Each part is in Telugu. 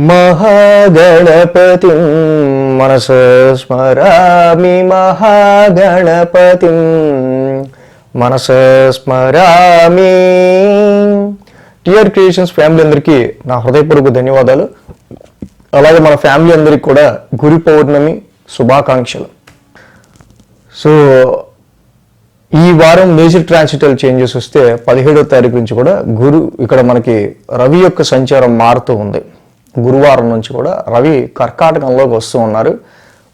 మహాగణపతిం మనసా స్మరామి మహాగణపతిం మనసా స్మరామి. టిఆర్ క్రియేషన్స్ ఫ్యామిలీ అందరికీ నా హృదయపూర్వక ధన్యవాదాలు. అలాగే మన ఫ్యామిలీ అందరికి కూడా గురు పౌర్ణమి శుభాకాంక్షలు. సో ఈ వారం మేజర్ ట్రాన్సిటల్ చేంజెస్ వస్తే 17వ తారీఖు నుంచి కూడా ఇక్కడ మనకి రవి యొక్క సంచారం మారుతూ ఉంది. గురువారం నుంచి కూడా రవి కర్కాటకంలోకి వస్తూ ఉన్నారు.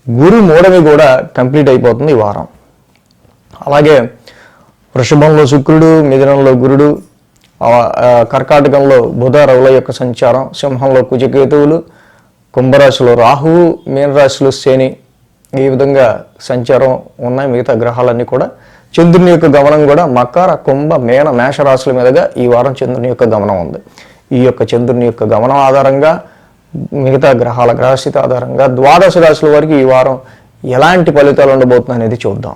గురు మూడవి కూడా కంప్లీట్ అయిపోతుంది ఈ వారం. అలాగే వృషభంలో శుక్రుడు, మిథునంలో గురుడు, కర్కాటకంలో బుధ రవుల యొక్క సంచారం, సింహంలో కుజకేతువులు, కుంభరాశిలో రాహువు, మీనరాశిలో శని, ఈ విధంగా సంచారం ఉన్నాయి. మిగతా గ్రహాలన్నీ కూడా చంద్రుని యొక్క గమనం కూడా మకర, కుంభ, మేన, మేష రాశుల మీదుగా ఈ వారం చంద్రుని యొక్క గమనం ఉంది. ఈ యొక్క చంద్రుని యొక్క గమనం ఆధారంగా మిగతా గ్రహాల గ్రహస్థితి ఆధారంగా ద్వాదశ రాశుల వారికి ఈ వారం ఎలాంటి ఫలితాలు ఉండబోతున్నాయి అనేది చూద్దాం.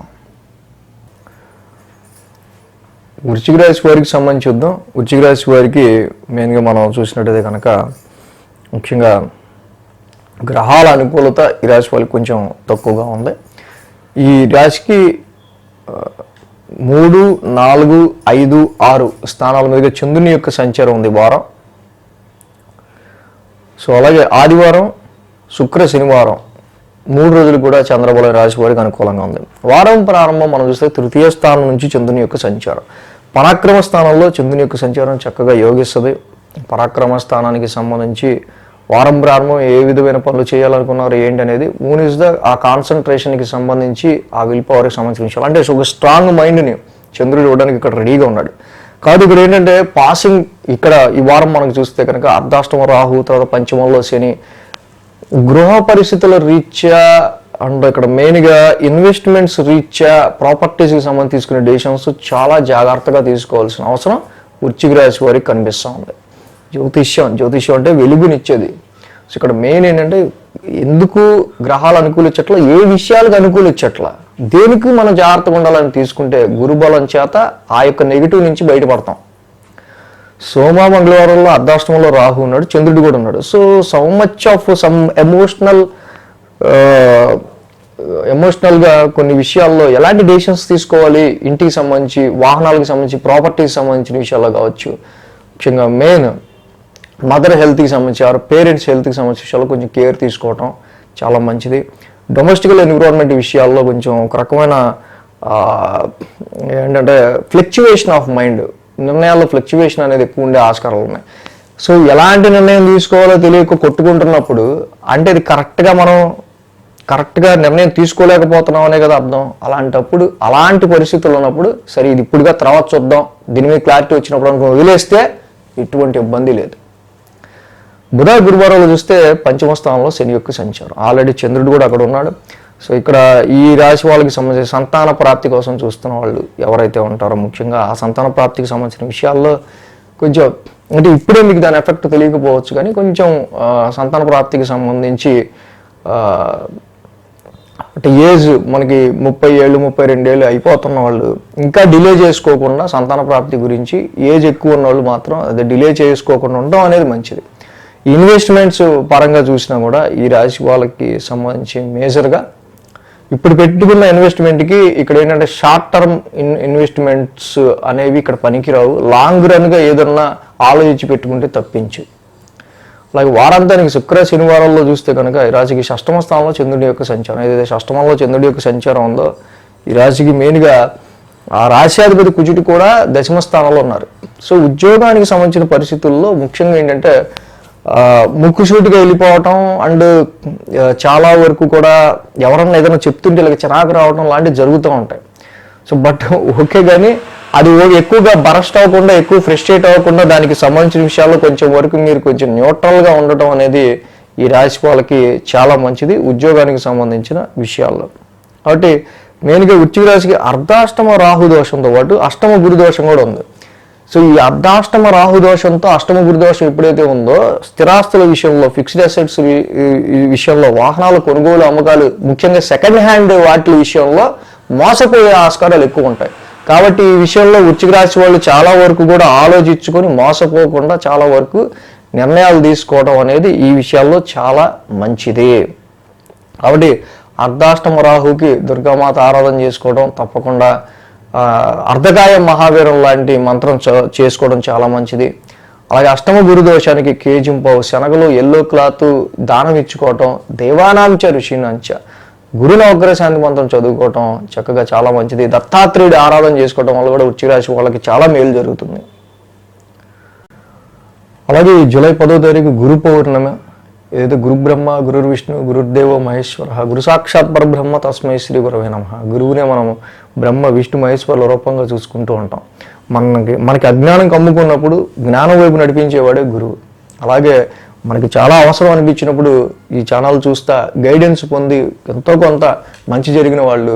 వృశ్చిక రాశి వారికి సంబంధించి చూద్దాం. వృశ్చిక రాశి వారికి మెయిన్గా మనం చూసినట్టయితే కనుక ముఖ్యంగా గ్రహాల అనుకూలత ఈ రాశి వారికి కొంచెం తక్కువగా ఉంది. ఈ రాశికి 3, 4, 5, 6 స్థానాల మీదుగా చంద్రుని యొక్క సంచారం ఉంది వారం. సో అలాగే ఆదివారం, శుక్ర, శనివారం 3 రోజులు కూడా చంద్రబల రాశి వారికి అనుకూలంగా ఉంది. వారం ప్రారంభం మనం చూస్తే తృతీయ స్థానం నుంచి చంద్రుని యొక్క సంచారం, పరాక్రమ స్థానంలో చంద్రుని యొక్క సంచారం చక్కగా యోగిస్తుంది. పరాక్రమ స్థానానికి సంబంధించి వారం ప్రారంభం ఏ విధమైన పనులు చేయాలనుకున్నారు ఏంటి అనేది ఆ కాన్సన్ట్రేషన్కి సంబంధించి ఆ విల్ పవర్కి సంబంధించిన విషయాలు, అంటే ఒక స్ట్రాంగ్ మైండ్ని చంద్రుడు ఇవ్వడానికి ఇక్కడ రెడీగా ఉన్నాడు. కాదు ఇక్కడ ఏంటంటే పాసింగ్ ఇక్కడ ఈ వారం మనకు చూస్తే కనుక అర్ధాష్టమ రాహు, తర్వాత పంచమంలో శని, గృహ పరిస్థితుల రీత్యా అండ్ ఇక్కడ మెయిన్గా ఇన్వెస్ట్మెంట్స్ రీత్యా ప్రాపర్టీస్కి సంబంధించి తీసుకునే డెసిషన్స్ చాలా జాగ్రత్తగా తీసుకోవాల్సిన అవసరం వృశ్చిక రాశి వారికి కనిపిస్తూ ఉంది. జ్యోతిష్యం అంటే వెలుగునిచ్చేది. సో ఇక్కడ మెయిన్ ఏంటంటే ఎందుకు గ్రహాలు అనుకూలించట్లా, ఏ విషయాలకు అనుకూలించట్లా, దేనికి మనం జాగ్రత్తగా ఉండాలని తీసుకుంటే గురుబలం చేత ఆ యొక్క నెగిటివ్ నుంచి బయటపడతాం. సోమ, మంగళవారంలో అర్ధాష్టమంలో రాహు ఉన్నాడు, చంద్రుడు కూడా ఉన్నాడు. సో మచ్ ఆఫ్ సమ్ ఎమోషనల్గా కొన్ని విషయాల్లో ఎలాంటి డెసిషన్స్ తీసుకోవాలి, ఇంటికి సంబంధించి, వాహనాలకు సంబంధించి, ప్రాపర్టీకి సంబంధించిన విషయాల్లో కావచ్చు, ముఖ్యంగా మెయిన్ మదర్ హెల్త్కి సంబంధించి ఆర్ పేరెంట్స్ హెల్త్కి సంబంధించిన విషయాల్లో కొంచెం కేర్ తీసుకోవటం చాలా మంచిది. డొమెస్టికల్ ఎన్విరాన్మెంట్ విషయాల్లో కొంచెం ఒక రకమైన ఏంటంటే ఫ్లక్చువేషన్ ఆఫ్ మైండ్, నిర్ణయాల్లో ఫ్లక్చువేషన్ అనేది ఎక్కువ ఉండే ఆస్కారాలు ఉన్నాయి. సో ఎలాంటి నిర్ణయం తీసుకోవాలో తెలియక కొట్టుకుంటున్నప్పుడు అంటే ఇది కరెక్ట్గా నిర్ణయం తీసుకోలేకపోతున్నాం అనే కదా అర్థం. అలాంటప్పుడు అలాంటి పరిస్థితులు ఉన్నప్పుడు సరే ఇది ఇప్పుడుగా తర్వాత చూద్దాం, దీని మీద క్లారిటీ వచ్చినప్పుడు అనుకో వదిలేస్తే ఎటువంటి ఇబ్బంది లేదు. బుధ, గురువారాలు చూస్తే పంచమ స్థానంలో శని యొక్క సంచారం, ఆల్రెడీ చంద్రుడు కూడా అక్కడ ఉన్నాడు. సో ఇక్కడ ఈ రాశి వాళ్ళకి సంబంధించి సంతాన ప్రాప్తి కోసం చూస్తున్న వాళ్ళు ఎవరైతే ఉంటారో ముఖ్యంగా ఆ సంతాన ప్రాప్తికి సంబంధించిన విషయాల్లో కొంచెం అంటే ఇప్పుడే మీకు దాని ఎఫెక్ట్ తెలియకపోవచ్చు, కానీ కొంచెం సంతాన ప్రాప్తికి సంబంధించి అంటే ఏజ్ మనకి 30 ఏళ్ళు 32 ఏళ్ళు అయిపోతున్న వాళ్ళు ఇంకా డిలే చేసుకోకుండా సంతాన ప్రాప్తి గురించి, ఏజ్ ఎక్కువ ఉన్న వాళ్ళు మాత్రం అది డిలే చేసుకోకుండా ఉండడం అనేది మంచిది. ఇన్వెస్ట్మెంట్స్ పరంగా చూసినా కూడా ఈ రాశి వాళ్ళకి సంబంధించి మేజర్గా ఇప్పుడు పెట్టుకున్న ఇన్వెస్ట్మెంట్కి ఇక్కడ ఏంటంటే షార్ట్ టర్మ్ ఇన్వెస్ట్మెంట్స్ అనేవి ఇక్కడ పనికిరావు. లాంగ్ రన్గా ఏదన్నా ఆలోచించి పెట్టుకుంటే తప్పించు. అలాగే వారాంతానికి శుక్ర, శనివారాల్లో చూస్తే కనుక ఈ రాశికి షష్టమ స్థానంలో చంద్రుడి యొక్క సంచారం, ఏదైతే షష్టమంలో చంద్రుడి యొక్క సంచారం ఉందో ఈ రాశికి మెయిన్గా ఆ రాశ్యాధిపతి కుజుడు కూడా దశమ స్థానంలో ఉన్నారు. సో ఉద్యోగానికి సంబంధించిన పరిస్థితుల్లో ముఖ్యంగా ఏంటంటే ముక్కుసూటిగా వెళ్ళిపోవటం అండ్ చాలా వరకు కూడా ఎవరన్నా ఏదైనా చెప్తుంటే ఇలా చిరాకు రావడం లాంటివి జరుగుతూ ఉంటాయి. సో బట్ ఓకే, కానీ అది ఎక్కువగా బరస్ట్ అవ్వకుండా, ఎక్కువ ఫ్రస్ట్రేట్ అవ్వకుండా దానికి సంబంధించిన విషయాల్లో కొంచెం వరకు మీరు కొంచెం న్యూట్రల్గా ఉండటం అనేది ఈ రాశి వాళ్ళకి చాలా మంచిది ఉద్యోగానికి సంబంధించిన విషయాల్లో. కాబట్టి మెయిన్గా వృశ్చిక రాశికి అర్ధాష్టమ రాహు దోషంతో పాటు అష్టమ గురు దోషం కూడా ఉంది. సో ఈ అర్ధాష్టమ రాహు దోషంతో అష్టమ గురు దోషం ఎప్పుడైతే ఉందో స్థిరాస్తుల విషయంలో, ఫిక్స్డ్ అసెట్స్ విషయంలో, వాహనాల కొనుగోలు అమ్మకాలు, ముఖ్యంగా సెకండ్ హ్యాండ్ వాటి విషయంలో మోసపోయే ఆస్కారాలు ఎక్కువ ఉంటాయి. కాబట్టి ఈ విషయంలో వృశ్చిక రాశి వాళ్ళు చాలా వరకు కూడా ఆలోచించుకొని మోసపోకుండా చాలా వరకు నిర్ణయాలు తీసుకోవడం అనేది ఈ విషయాల్లో చాలా మంచిది. కాబట్టి అర్ధాష్టమ రాహుకి దుర్గామాత ఆరాధన చేసుకోవడం తప్పకుండా, అర్ధకాయ మహావీరం లాంటి మంత్రం చేసుకోవడం చాలా మంచిది. అలాగే అష్టమ గురుదోషానికి కేజింపావు శనగలు ఎల్లో క్లాత్ దానం ఇచ్చుకోవటం, దేవానాంచ ఋషినాంచ గురు నవగ్రహ శాంతి మంత్రం చదువుకోవటం చక్కగా చాలా మంచిది. దత్తాత్రేయుడి ఆరాధన చేసుకోవడం వల్ల కూడా వృశ్చిక రాశి వాళ్ళకి చాలా మేలు జరుగుతుంది. అలాగే జూలై 10వ తారీఖు గురు పౌర్ణమి, ఏదైతే గురు బ్రహ్మ గురు విష్ణు గురుదేవో మహేశ్వర గురు సాక్షాత్ పరబ్రహ్మ తస్మై శ్రీ గురవే నమః. గురువునే మనం బ్రహ్మ విష్ణు మహేశ్వరుల రూపంగా చూసుకుంటూ ఉంటాం. మనకి అజ్ఞానం కమ్ముకున్నప్పుడు జ్ఞానం వైపు నడిపించేవాడే గురువు. అలాగే మనకి చాలా అవసరం అనిపించినప్పుడు ఈ ఛానల్ చూస్తా గైడెన్స్ పొంది ఎంతో కొంత మంచి జరిగిన వాళ్ళు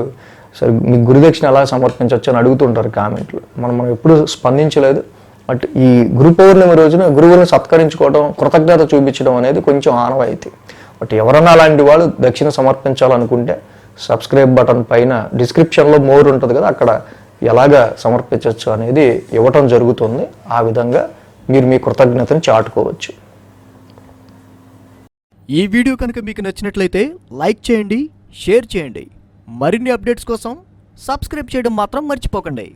సరే మీకు గురుదక్షిణ ఎలా సమర్పించవచ్చు అని అడుగుతుంటారు కామెంట్లు. మనం ఎప్పుడు స్పందించలేదు. బట్ ఈ గురు పౌర్ణమి రోజున గురువుని సత్కరించుకోవడం, కృతజ్ఞత చూపించడం అనేది కొంచెం ఆనవాయితీ. బట్ ఎవరన్నా అలాంటి వాళ్ళు దక్షిణ సమర్పించాలనుకుంటే సబ్స్క్రైబ్ బటన్ పైన డిస్క్రిప్షన్లో మోర్ ఉంటుంది కదా, అక్కడ ఎలాగా సమర్పించవచ్చు అనేది ఇవ్వటం జరుగుతుంది. ఆ విధంగా మీరు మీ కృతజ్ఞతను చాటుకోవచ్చు. ఈ వీడియో కనుక మీకు నచ్చినట్లయితే లైక్ చేయండి, షేర్ చేయండి. మరిన్ని అప్డేట్స్ కోసం సబ్స్క్రైబ్ చేయడం మాత్రం మర్చిపోకండి.